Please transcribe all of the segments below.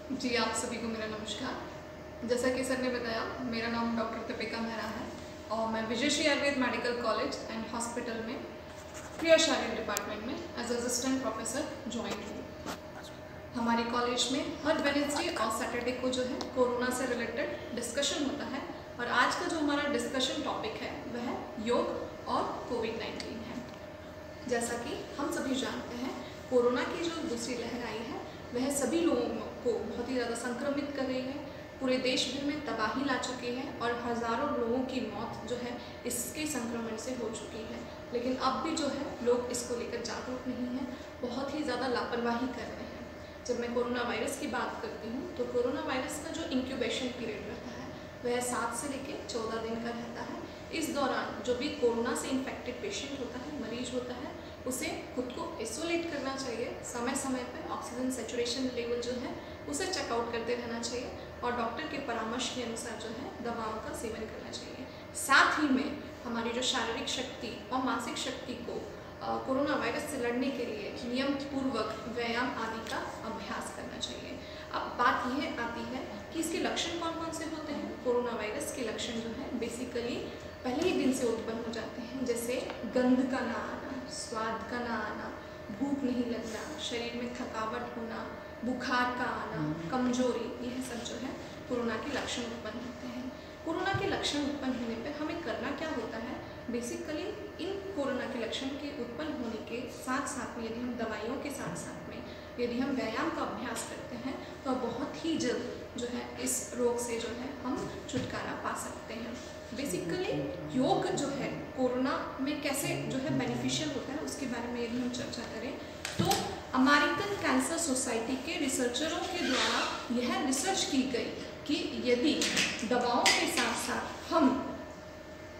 जी, आप सभी को मेरा नमस्कार। जैसा कि सर ने बताया, मेरा नाम डॉक्टर दीपिका मेहरा है और मैं Vijayshree Ayurveda medical college and hospital में क्रिया शारीर डिपार्टमेंट में एज असिस्टेंट प्रोफेसर ज्वाइन हूँ। हमारे कॉलेज में हर वेडनेसडे और सैटरडे को जो है कोरोना से रिलेटेड डिस्कशन होता है और आज का जो हमारा डिस्कशन टॉपिक है वह योग और कोविड-19 है। जैसा कि हम सभी जानते हैं, कोरोना की जो दूसरी लहर आई है वह सभी लोगों को बहुत ही ज़्यादा संक्रमित कर रही है, पूरे देश भर में तबाही ला चुकी है और हज़ारों लोगों की मौत जो है इसके संक्रमण से हो चुकी है। लेकिन अब भी जो है लोग इसको लेकर जागरूक नहीं हैं, बहुत ही ज़्यादा लापरवाही कर रहे हैं। जब मैं कोरोना वायरस की बात करती हूँ तो कोरोना वायरस का जो इंक्यूबेशन पीरियड रहता है वह 7 से लेकर 14 दिन का रहता है। इस दौरान जो भी कोरोना से इन्फेक्टेड पेशेंट होता है, मरीज होता है, उसे खुद को आइसोलेट करना चाहिए। समय समय पर ऑक्सीजन सैचुरेशन लेवल जो है उसे चेकआउट करते रहना चाहिए और डॉक्टर के परामर्श के अनुसार जो है दवाओं का सेवन करना चाहिए। साथ ही में हमारी जो शारीरिक शक्ति और मानसिक शक्ति को कोरोना वायरस से लड़ने के लिए नियम पूर्वक व्यायाम आदि का अभ्यास करना चाहिए। अब बात यह आती है कि इसके लक्षण कौन कौन से होते हैं। कोरोना वायरस के लक्षण जो है बेसिकली पहले ही दिन से उत्पन्न हो जाते हैं, जैसे गंध का ना आना, स्वाद का ना आना, भूख नहीं लगना, शरीर में थकावट होना, बुखार का आना, कमजोरी, यह सब जो है कोरोना के लक्षण उत्पन्न होते हैं। कोरोना के लक्षण उत्पन्न होने पर हमें करना क्या होता है, बेसिकली इन कोरोना के लक्षण के उत्पन्न होने के साथ साथ में यदि हम दवाइयों के साथ साथ में यदि हम व्यायाम का अभ्यास करते हैं तो बहुत ही जल्द जो है इस रोग से जो है हम छुटकारा पा सकते हैं। बेसिकली योग जो है कोरोना में कैसे जो है बेनिफिशियल होता है उसके बारे में यदि हम चर्चा करें तो अमेरिकन कैंसर सोसाइटी के रिसर्चरों के द्वारा यह रिसर्च की गई कि यदि दवाओं के साथ साथ हम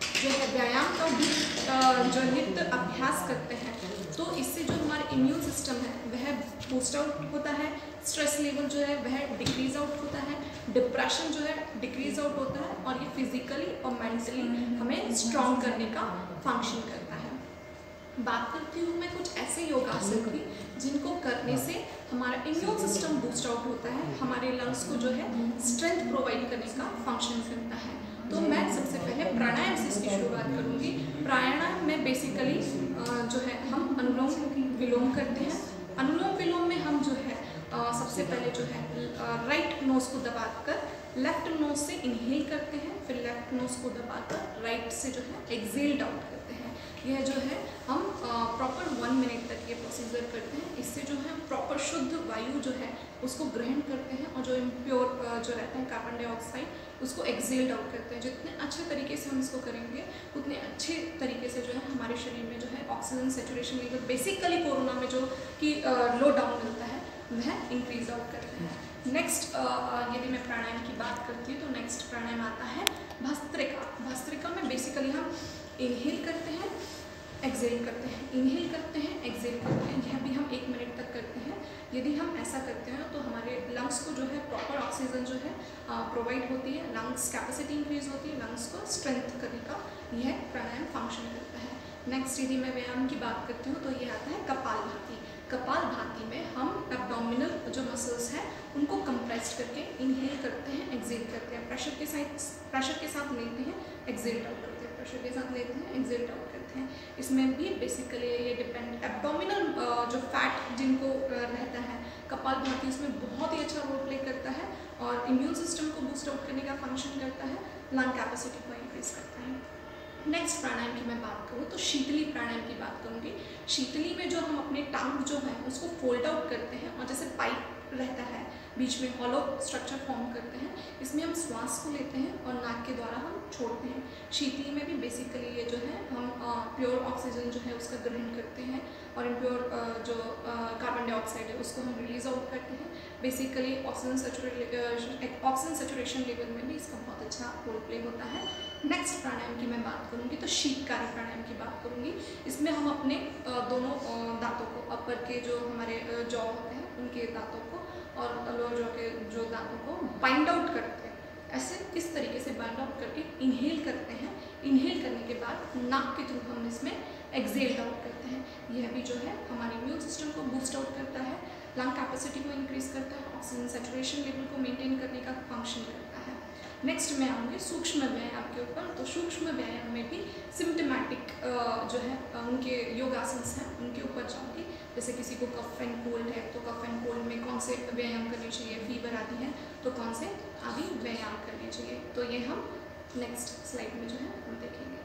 जो है व्यायाम का भी जो नित्य अभ्यास करते हैं तो इससे जो हमारा इम्यून सिस्टम है वह बूस्ट आउट होता है, स्ट्रेस लेवल जो है वह डिक्रीज आउट होता है, डिप्रेशन जो है डिक्रीज आउट होता है और ये फिजिकली और मेंटली हमें स्ट्रॉन्ग करने का फंक्शन करता है। बात करती हूँ मैं कुछ ऐसे योगासन की जिनको करने से हमारा इम्यून सिस्टम बूस्ट आउट होता है, हमारे लंग्स को जो है स्ट्रेंथ प्रोवाइड करने का फंक्शन करता है। तो मैं सबसे पहले प्राणायाम से इसकी शुरुआत करूँगी। प्राणायाम में बेसिकली जो है हम अनुलोम विलोम करते हैं। अनुलोम विलोम में हम जो है सबसे पहले जो है राइट नोज को दबाकर लेफ्ट नोज से इनहेल करते हैं, फिर लेफ्ट नोज को दबाकर राइट से जो है एक्सेल आउट करते हैं। यह जो है हम प्रॉपर 1 मिनट तक ये प्रोसीजर करते हैं। इससे जो है प्रॉपर शुद्ध वायु जो है उसको ग्रहण करते हैं और जो इम्प्योर जो रहता है कार्बन डाइऑक्साइड उसको एक्सेल आउट करते हैं। जितने अच्छे तरीके से हम इसको करेंगे उतने अच्छे तरीके से जो है हमारे शरीर में जो है oxygen saturation level basically corona में जो कि लो डाउन मिलता है वह इंक्रीज आउट करते हैं। नेक्स्ट यदि मैं प्राणायाम की बात करती हूँ तो नेक्स्ट प्राणायाम आता है भस्त्रिका। भस्त्रिका में बेसिकली हम इनहेल करते हैं, एक्सेल करते हैं, इनहेल करते हैं, एक्सेल करते हैं। यह भी हम 1 मिनट तक करते हैं। यदि हम ऐसा करते हैं तो हमारे लंग्स को जो है प्रॉपर ऑक्सीजन जो है प्रोवाइड होती है, लंग्स कैपेसिटी इंक्रीज होती है, लंग्स को स्ट्रेंथ करने का यह प्राणायाम फंक्शन करता है। नेक्स्ट यदि मैं व्यायाम की बात करती हूँ तो ये आता है कपालभाति। कपालभाति में हम एब्डोमिनल जो मसल्स हैं उनको कंप्रेस्ड करके इनहेल करते हैं, एक्सेल करते हैं, प्रेशर के साथ लेते हैं, एक्सेल आउट करते हैं, प्रेशर के साथ लेते हैं, एक्सेल आउट करते हैं। इसमें भी बेसिकली ये डिपेंड एब्डोमिनल जो फैट जिनको रहता है कपालभाति उसमें बहुत ही अच्छा रोल प्ले करता है और इम्यून सिस्टम को बूस्ट आउट करने का फंक्शन करता है, लंग कैपेसिटी को इंक्रीज करता है। नेक्स्ट प्राणायाम की मैं बात करूँ तो शीतली प्राणायाम की बात करूँगी। शीतली में जो हम अपने टांग जो है उसको फोल्ड आउट करते हैं और जैसे पाइप रहता है बीच में हॉलो स्ट्रक्चर फॉर्म करते हैं, इसमें हम श्वास को लेते हैं और नाक के द्वारा हम छोड़ते हैं। शीतली में भी बेसिकली ये जो है हम प्योर ऑक्सीजन जो है उसका ग्रहण करते हैं और इम्प्योर जो कार्बन डाइऑक्साइड है उसको हम रिलीज आउट करते हैं। बेसिकली ऑक्सीजन सैचुरेशन लेवल में भी इसका बहुत अच्छा रोल प्ले होता है। नेक्स्ट प्राणायाम की मैं बात करूँगी तो शीतकारी प्राणायाम की बात करूँगी। इसमें हम अपने दोनों दांतों को, अपर के जो हमारे जॉ होते हैं उनके दांतों को और लोअर जॉ के जो दांतों को बाइंड आउट करते हैं। ऐसे इस तरीके से बाइंड आउट करके इनहेल करते हैं। इनहेल करने के बाद नाक के थ्रू हम इसमें एक्सेल आउट करते हैं। यह भी जो है हमारे इम्यून सिस्टम को बूस्ट आउट करता है, लंग कैपेसिटी को इंक्रीज करता है, ऑक्सीजन सेचुरेशन लेवल को मेंटेन करने का फंक्शन करता है। नेक्स्ट मैं आऊँगी सूक्ष्म व्यायाम के ऊपर। तो सूक्ष्म व्यायाम में भी सिम्टोमेटिक जो है उनके योगासन हैं उनके ऊपर जाऊँगी। जैसे किसी को कफ एंड कोल्ड है तो कफ एंड कोल्ड में कौन से व्यायाम करने चाहिए, फीवर आती है तो कौन से आदि व्यायाम करने चाहिए, तो ये हम नेक्स्ट स्लाइड में जो है हम देखेंगे।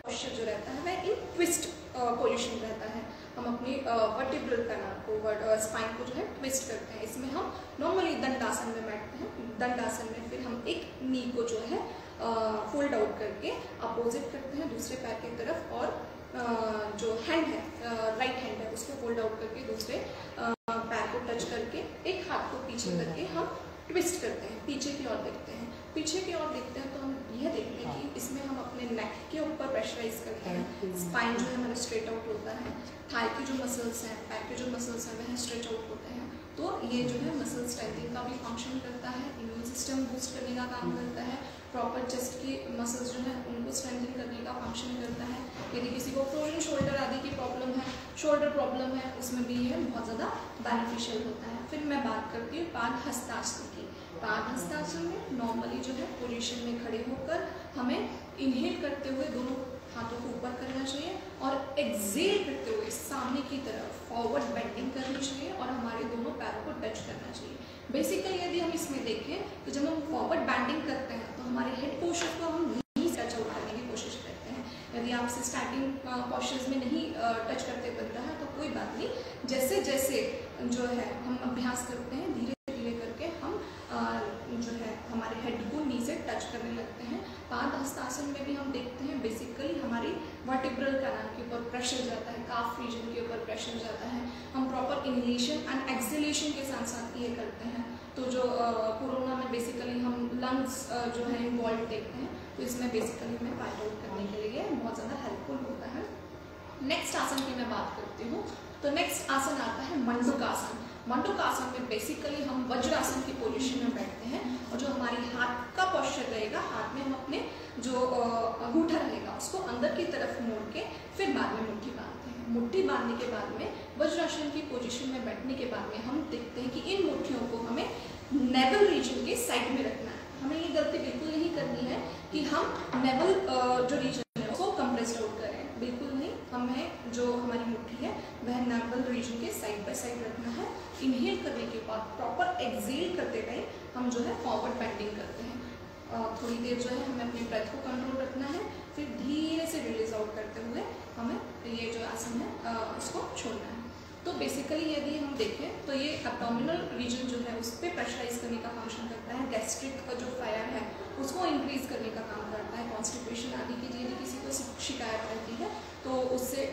पोस्चर जो रहता है वह इन ट्विस्ट पोजीशन रहता है। हम अपनी वर्टिब्रल कैनाल को स्पाइन को जो है ट्विस्ट करते हैं। इसमें हम नॉर्मली दंडासन में बैठते हैं। दंडासन में फिर हम एक नी को जो है फोल्ड आउट करके अपोजिट करते हैं दूसरे पैर की तरफ, और जो हैंड है राइट हैंड है उसको फोल्ड आउट करके दूसरे पैर को टच करके एक हाथ को पीछे करके हम ट्विस्ट करते हैं, पीछे की ओर देखते हैं। पीछे की ओर देखते हैं तो हम यह देखते हैं कि इसमें हम अपने नेक के ऊपर प्रेशराइज करते हैं, स्पाइन जो है हमारा स्ट्रेट आउट होता है, थाई की जो मसल्स हैं, पैर के जो मसल्स हैं वह स्ट्रेच आउट होते हैं। तो ये जो है मसल स्ट्रेंथिंग का भी फंक्शन करता है, इम्यून सिस्टम बूस्ट करने का काम करता है, प्रॉपर चेस्ट की मसल्स जो है उनको स्ट्रेंथन करने का फंक्शन करता है। यदि किसी को फ्रोजन शोल्डर आदि की प्रॉब्लम है, शोल्डर प्रॉब्लम है, उसमें भी ये बहुत ज़्यादा बेनिफिशियल होता है। फिर मैं बात करती हूँ पाद हस्तासन की। पाद हस्तासन में नॉर्मली जो है पोजीशन में खड़े होकर हमें इनहेल करते हुए दोनों हाथों को ऊपर करना चाहिए और एक्सेल करते हुए सामने की तरफ फॉरवर्ड बेंडिंग करनी चाहिए और हमारे दोनों पैरों को टच करना चाहिए। बेसिकली यदि हम इसमें देखें तो जब हम फॉरवर्ड बेंडिंग करते हैं तो हमारे हेड पोस्चर को हम नी से टच आउट करने की कोशिश करते हैं। यदि आपसे स्टार्टिंग पोस्चर्स में नहीं टच करते बनता है तो कोई बात नहीं, जैसे जैसे जो है हम अभ्यास करते हैं धीरे धीरे करके हम जो है हमारे हेड को नी से टच करने लगते हैं। पाद हस्तासन में भी हम देखते हैं बेसिकली हमारी वर्टिब्रल कैनाल के ऊपर प्रेशर जाता है, काफ रीजन के ऊपर प्रेशर जाता है। हम प्रॉपर इनहेलेशन एंड एक्सहेलेशन के साथ साथ ये करते हैं। तो जो कोरोना में बेसिकली हम लंग्स जो है इन्वॉल्व देखते हैं, तो इसमें बेसिकली हमें फाइट आउट करने के लिए बहुत ज़्यादा हेल्पफुल होता है। नेक्स्ट आसन की मैं बात करती हूँ तो नेक्स्ट आसन आता है मंडूकासन। मंडूकासन में बेसिकली हम वज्रासन की पोजीशन में बैठते हैं और जो हमारी हाथ का पोस्चर रहेगा, हाथ में हम अपने जो अंगूठा रहेगा उसको अंदर की तरफ मोड़ के फिर बाद में मुट्ठी बांधते हैं। मुट्ठी बांधने के बाद में वज्रासन की पोजीशन में बैठने के बाद में हम देखते हैं कि इन मुट्ठियों को हमें नेवल रीजन के साइड में रखना है। हमें ये गलती बिल्कुल नहीं करनी है कि हम नेवल जो रीजन है उसको कंप्रेस्ड आउट करें, बिल्कुल नहीं। हमें जो हमारी मुट्ठी है वह नेवल रीजन के साइड बाय साइड रखना है। इनहेल करने के बाद प्रॉपर एक्सहेल करते टाइम हम जो है फॉरवर्ड बेंडिंग करते हैं। थोड़ी देर जो है हमें अपने ब्रेथ को कंट्रोल रखना है, फिर धीरे से रिलीज आउट करते हुए हमें ये जो आसन है उसको छोड़ना है। तो बेसिकली यदि हम देखें तो ये एब्डोमिनल रीजन जो है उस पर प्रेशराइज करने का फंक्शन करता है। गैस्ट्रिक का जो फायर है उसको इंक्रीज करने का काम करता है। कॉन्स्टिपेशन आदि की यदि किसी को शिकायत रहती है तो उससे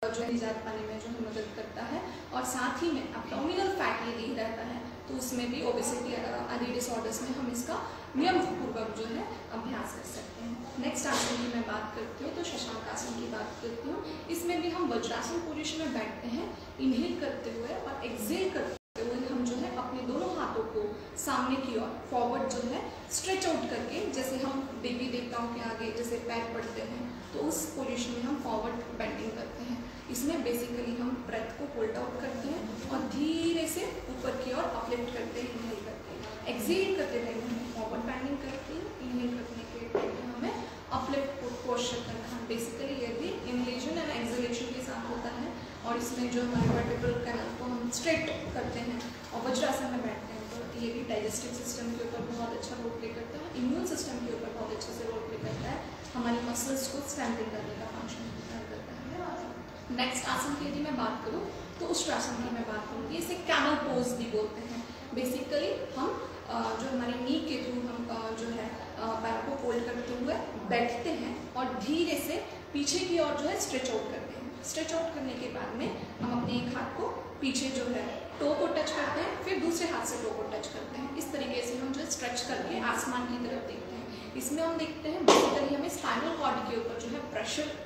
जो निजात पाने में जो है मदद करता है। और साथ ही में एब्डोमिनल फैट यदि रहता है तो उसमें भी ओबेसिटी आदि डिसऑर्डर्स में हम इसका नियमपूर्वक जो है अभ्यास कर सकते हैं। नेक्स्ट आसन की मैं बात करती हूँ तो शशांक आसन की बात करती हूँ। इसमें भी हम वज्रासन पोजीशन में बैठते हैं, इनहेल करते हुए और एक्सहेल करते हुए हम जो है अपने दोनों हाथों को सामने की ओर फॉरवर्ड जो है स्ट्रेच आउट करके, जैसे हम देवी देवताओं के आगे जैसे पैर पड़ते हैं तो उस पोजीशन में हम फॉरवर्ड बेंडिंग करते हैं। इसमें बेसिकली हम ब्रेथ को होल्ड आउट करते हैं और धीरे से ऊपर की ओर अपलिफ्ट करते हैं इनहेल करके। एक्सहेल करते टाइम हमें फॉरवर्ड बेंडिंग करते हैं, इनहेल करने के टाइम हमें अपलिफ्ट पोस्चर करना है। बेसिकली ये भी इनहेलेशन एंड एक्सहेलेशन के साथ होता है और इसमें जो हमारे वर्टिब्रल कैनाल को हम स्ट्रेट करते हैं और वज्रासन में बैठते हैं तो ये भी डाइजेस्टिव सिस्टम के ऊपर बहुत अच्छा रोल प्ले करता है, इम्यून सिस्टम के ऊपर बहुत अच्छे से रोल प्ले करता है, हमारी मसल्स को स्ट्रेंथन करने का फंक्शन करता है। नेक्स्ट आसन की यदि मैं बात करूँ तो उष्ट्रासन की मैं बात करूँगी। इसे कैमल पोज भी बोलते हैं। बेसिकली हम जो हमारे नी के थ्रू हम जो है पैर को फोल्ड करते हुए बैठते हैं और धीरे से पीछे की ओर जो है स्ट्रेच आउट करते हैं। स्ट्रेच आउट करने के बाद में हम अपने एक हाथ को पीछे जो है टो को टच करते हैं, फिर दूसरे हाथ से टो को टच करते हैं। इस तरीके से हम जो है स्ट्रेच करके आसमान की तरफ देखते हैं। इसमें हम देखते हैं बेसिकली हमें स्पाइनल कॉर्ड के ऊपर जो है प्रेशर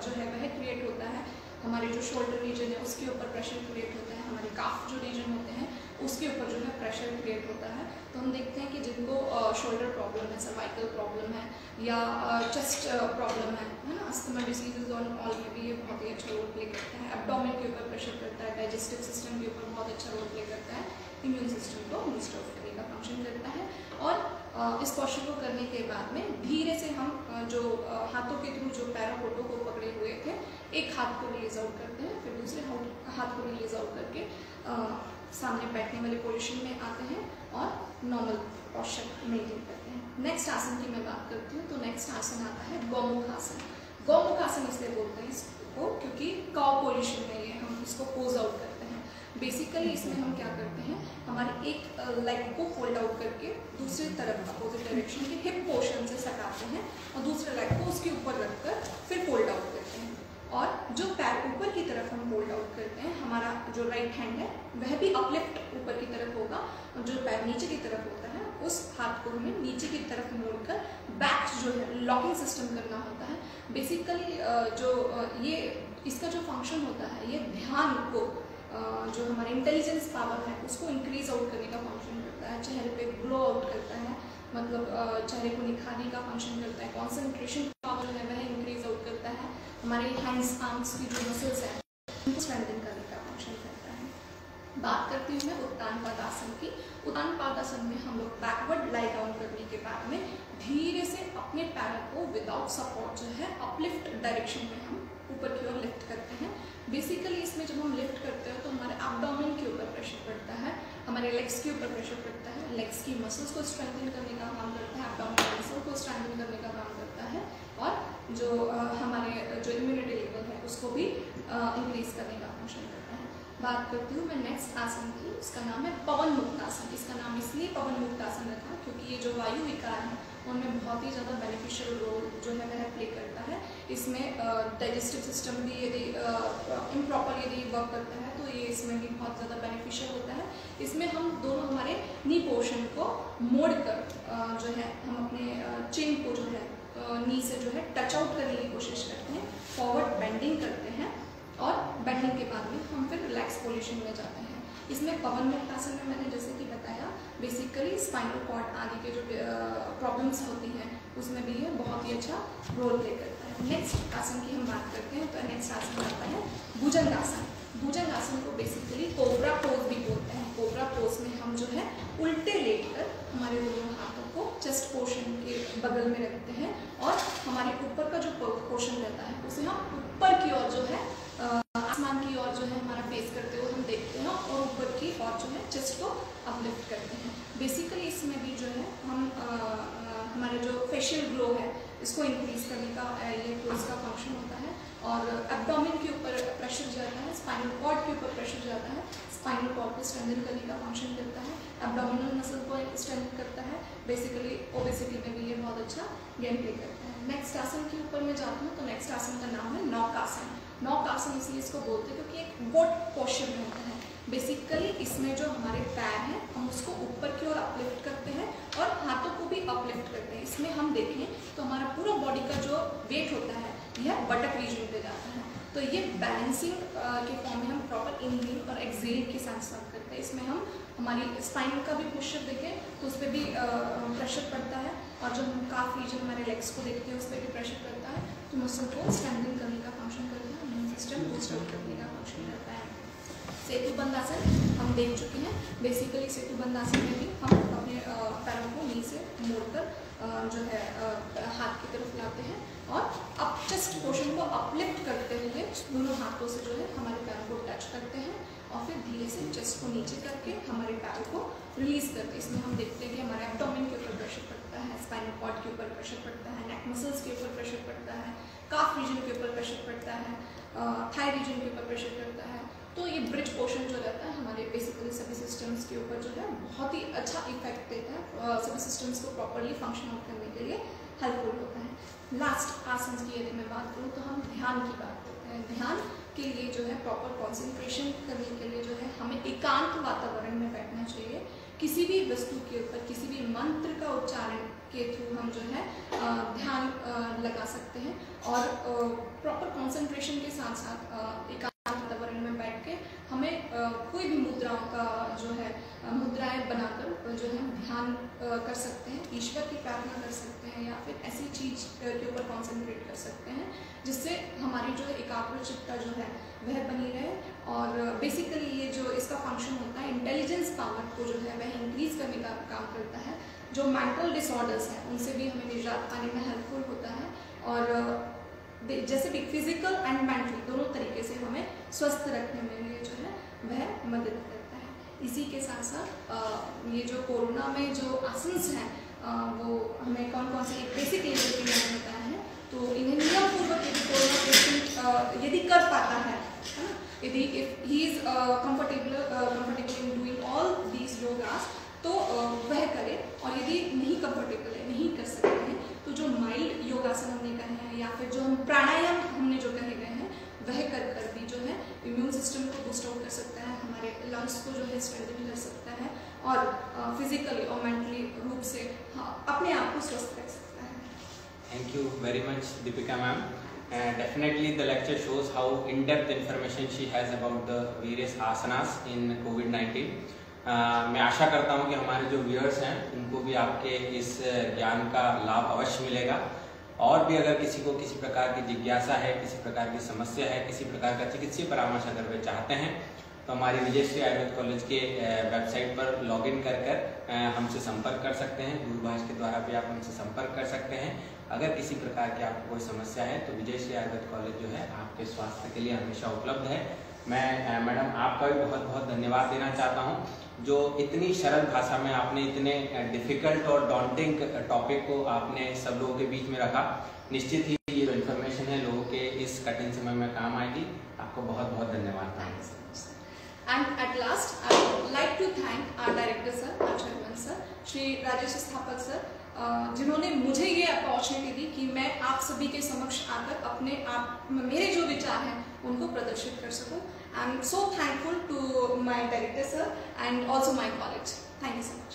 जो है वह क्रिएट होता है। हमारे जो शोल्डर रीजन है उसके ऊपर प्रेशर क्रिएट होता है, हमारे काफ जो रीजन होते हैं उसके ऊपर जो है प्रेशर क्रिएट होता है। तो हम देखते हैं कि जिनको शोल्डर प्रॉब्लम है, सर्वाइकल प्रॉब्लम है या चेस्ट प्रॉब्लम है ना, अस्थमा डिसीजेज और ऑल में भी ये बहुत ही अच्छा रोल प्ले करता है। एब्डोमेन के ऊपर प्रेशर करता है, डाइजेस्टिव सिस्टम के ऊपर बहुत अच्छा रोल प्ले करता है, इम्यून सिस्टम को बूस्ट आउट करने का फंक्शन करता है। और इस पोस्चर को करने के बाद में धीरे से हम जो हाथों के थ्रू जो पैरापोटो को पकड़े हुए थे, एक हाथ को रिलीज आउट करते हैं, फिर दूसरे हाथ को रिलीज आउट करके सामने बैठने वाले पोजीशन में आते हैं और नॉर्मल पोस्चर मेंटेन करते हैं। नेक्स्ट आसन की मैं बात करती हूँ तो नेक्स्ट आसन आता है गौमुख आसन। गौमुख आसन इसलिए बोलते हैं इसको क्योंकि काउ पोजीशन में ये हम इसको पोज आउट करते हैं। बेसिकली इसमें हम क्या करते हैं, हमारी एक लेग को फोल्ड आउट करके दूसरी तरफ अपोजिट डायरेक्शन के हिप पोर्शन से सटाते हैं और दूसरे लेग को उसके ऊपर रखकर फिर फोल्ड आउट करते हैं। और जो पैर ऊपर की तरफ हम फोल्ड आउट करते हैं, हमारा जो राइट हैंड है वह भी अपलिफ्ट ऊपर की तरफ होगा, और जो पैर नीचे की तरफ होता है उस हाथ को हमें नीचे की तरफ मोड़कर बैक जो है लॉकिंग सिस्टम करना होता है। बेसिकली जो ये इसका जो फंक्शन होता है, ये ध्यान को जो हमारे इंटेलिजेंस पावर है उसको इंक्रीज आउट करने का फंक्शन करता है, चेहरे पे ग्लो आउट करता है, मतलब चेहरे को निखारने का फंक्शन करता है, कॉन्सेंट्रेशन पावर है वह इंक्रीज आउट करता है, हमारे हैंड्स आर्म्स की जो मसल्स हैं उनको स्ट्रेंथन करने का फंक्शन करता है। बात करती हूँ मैं उत्तान पादासन की। उत्तान पादासन में हम लोग बैकवर्ड लाई डाउन करने के बाद में धीरे से अपने पैरों को विदाउट सपोर्ट जो है अपलिफ्ट डायरेक्शन में हम ऊपर की ओर लिफ्ट करते हैं। बेसिकली इसमें जब हम लिफ्ट करते हैं तो हमारे एब्डोमेन के ऊपर प्रेशर पड़ता है, हमारे लेग्स के ऊपर प्रेशर पड़ता है, लेग्स की मसल्स को स्ट्रेंथन करने का काम करता है, एब्डोमेन मसल को स्ट्रेंथन करने का काम करता है, और जो हमारे जो इम्यूनिटी लेवल है उसको भी इंक्रीज करने का फंक्शन करता है। बात करती हूँ मैं नेक्स्ट आसन की, उसका नाम है पवन मुक्त आसन। इसका नाम इसलिए पवन मुक्त आसन रखा क्योंकि ये जो वायु विकार है उनमें बहुत ही ज़्यादा बेनिफिशियल रोल जो है वह प्ले करता है। इसमें डाइजेस्टिव सिस्टम भी यदि इम्प्रॉपर यदि वर्क करता है तो ये इसमें भी बहुत ज़्यादा बेनिफिशियल होता है। इसमें हम दोनों हमारे नी पोर्शन को मोड़ कर जो है हम अपने चिन को जो है नी से जो है टच आउट करने की कोशिश करते हैं, फॉरवर्ड बेंडिंग करते हैं, और बेंडिंग के बाद में हम फिर रिलैक्स पोजीशन में जाते हैं। इसमें पवन मुक्त आसन में मैंने जैसे कि बताया बेसिकली स्पाइनल कॉर्ड आदि के जो प्रॉब्लम्स होती हैं उसमें भी ये बहुत ही अच्छा रोल प्ले करता है। नेक्स्ट आसन की हम बात करते हैं तो नेक्स्ट आसन आता है भुजंग आसन। भुजंग आसन को बेसिकली कोबरा पोज भी बोलते हैं। कोबरा पोज में हम जो है उल्टे लेटकर हमारे दोनों हाथों को चेस्ट पोर्शन के बगल में रखते हैं और हमारे ऊपर का जो पोर्शन रहता है उसे हम ऊपर की ओर जो है आसमान की ओर जो है हमारा फेस करते हुए हम देखते हैं और ऊपर की ओर जो है चेस्ट को अपलिफ्ट करते हैं। बेसिकली इसमें भी जो है हम हमारे जो फेशियल ग्लो है इसको इंक्रीज करने का ये पोज का फंक्शन होता है, और एब्डोमेन के ऊपर प्रेशर जाता है, स्पाइनल कॉर्ड के ऊपर प्रेशर जाता है, स्पाइनल कॉर्ड को स्ट्रेंथन करने का फंक्शन करता है, एब्डोमिनल मसल को स्ट्रेंथन करता है। बेसिकली ओबेसिटी में भी ये बहुत अच्छा गेम प्ले करता है। नेक्स्ट आसन के ऊपर मैं जाती हूँ तो नेक्स्ट आसन का नाम है नौक आसन। नौक आसन इसलिए इसको बोलते हैं क्योंकि एक गोट पोस्चर में होता है। बेसिकली इसमें जो हमारे पैर हैं हम उसको ऊपर की ओर अपलिफ्ट करते हैं और हाथों को भी अपलिफ्ट करते हैं। इसमें हम देखें तो हमारा पूरा बॉडी का जो वेट होता है यह बटक रीजन पे जाता है। तो ये बैलेंसिंग के फॉर्म में हम प्रॉपर इनहेल और एक्सहेल के साथ साथ करते हैं। इसमें हम हमारी स्पाइन का भी पोस्चर देखें तो उस पर भी प्रेशर पड़ता है, और जो हम काफ रीजन हमारे लेग्स को देखते हैं उस पर भी प्रेशर पड़ता है, तो मसल को स्ट्रेंथन करने का फंक्शन करता है, इम्यून सिस्टम बूस्ट आउट करने का फंक्शन करता है। सेतुबंध आसन हम देख चुके हैं। बेसिकली सेतुबंध आसन में भी हम अपने पैरों को नी से मोड़कर जो है हाथ की तरफ लाते हैं और अब चेस्ट पोर्शन को अपलिफ्ट करते हुए दोनों हाथों से जो है हमारे पैरों को टच करते हैं और फिर धीरे से चेस्ट को नीचे करके हमारे पैरों को रिलीज करते हैं। इसमें हम देखते हैं कि हमारे एब्डोमेन के ऊपर प्रेशर पड़ता है, स्पाइनल कॉर्ड के ऊपर प्रेशर पड़ता है, नेक मसल्स के ऊपर प्रेशर पड़ता है, काफ रीजन के ऊपर प्रेशर पड़ता है, थाई रीजन के ऊपर प्रेशर पड़ता है। तो ये ब्रिज पोर्शन जो रहता है हमारे बेसिकली सभी सिस्टम्स के ऊपर जो है बहुत ही अच्छा इफेक्ट देता है, सभी सिस्टम्स को प्रॉपरली फंक्शन आउट करने के लिए हेल्पफुल होता है। लास्ट आसन की यदि मैं बात करूँ तो हम ध्यान की बात करते हैं। ध्यान के लिए जो है प्रॉपर कॉन्सेंट्रेशन करने के लिए जो है हमें एकांत वातावरण में बैठना चाहिए। किसी भी वस्तु के ऊपर किसी भी मंत्र का उच्चारण के थ्रू हम जो है ध्यान लगा सकते हैं और प्रॉपर कॉन्सेंट्रेशन के साथ साथ एकांत वातावरण में बैठ के हमें कोई भी मुद्राओं का जो है मुद्राएं बनाकर जो है ध्यान कर सकते हैं, ईश्वर की प्रार्थना कर सकते हैं, या फिर ऐसी चीज़ के ऊपर कॉन्सेंट्रेट कर सकते हैं जिससे हमारी जो है एकाग्रचित्ता जो है वह बनी रहे। और बेसिकली ये जो इसका फंक्शन होता है, इंटेलिजेंस पावर को जो है वह इंक्रीज करने का काम करता है। जो मेंटल डिसऑर्डर्स हैं उनसे भी हमें निजात पाने में हेल्पफुल होता है, और जैसे भी फिजिकल एंड मेंटल दोनों तरीके से हमें स्वस्थ रखने में ये जो है वह मदद करता है। इसी के साथ साथ ये जो कोरोना में जो आसन्स हैं वो हमें कौन कौन से एक बेसिक लेवल के मैंने बताया है, तो इन्हें नियमपूर्वक यदि कोरोना पेशेंट यदि कर पाता है ना, यदि if he is comfortable in doing all these yogas तो वह करे, और यदि नहीं कंफर्टेबल है, नहीं कर सकते हैं, तो जो माइल्ड योगासन हमने कहे हैं या फिर जो हम प्राणायाम हमने जो कहे गए हैं वह कर भी जो है इम्यून सिस्टम को बूस्ट आउट कर सकता है, हमारे लंग्स को जो है स्ट्रेंथन कर सकता है, और फिजिकली और मेंटली रूप से अपने आप को स्वस्थ रख सकता है। Thank you very much, Deepika ma'am. Definitely the lecture shows how in-depth information she has about the various asanas in COVID-19. मैं आशा करता हूँ कि हमारे जो व्यूअर्स हैं उनको भी आपके इस ज्ञान का लाभ अवश्य मिलेगा, और भी अगर किसी को किसी प्रकार की जिज्ञासा है, किसी प्रकार की समस्या है, किसी प्रकार का चिकित्सीय परामर्श अगर वे चाहते हैं तो हमारी विजयश्री आयुर्वेद कॉलेज के वेबसाइट पर लॉगिन कर हमसे संपर्क कर सकते हैं। दूरभाष के द्वारा भी आप हमसे संपर्क कर सकते हैं। अगर किसी प्रकार की आपको कोई समस्या है तो विजयश्री आयुर्वेद कॉलेज जो है आपके स्वास्थ्य के लिए हमेशा उपलब्ध है। मैं मैडम आपका भी बहुत बहुत धन्यवाद देना चाहता हूँ, जो इतनी सरल भाषा में आपने इतने डिफिकल्ट और डॉन्टिंग टॉपिक को आपने सब लोगों के बीच में रखा। निश्चित ही ये जो इन्फॉर्मेशन है लोगों के इस कठिन समय में काम आएगी। आपको बहुत बहुत धन्यवाद। And at last, I would like to thank our director sir, our chairman sir, Shri Rajesh स्थापक सर, जिन्होंने मुझे ये अपॉर्चुनिटी दी कि मैं आप सभी के समक्ष आकर अपने आप मेरे जो विचार हैं उनको प्रदर्शित कर सकूं। I am so thankful to my director sir and also my college. Thank you so much.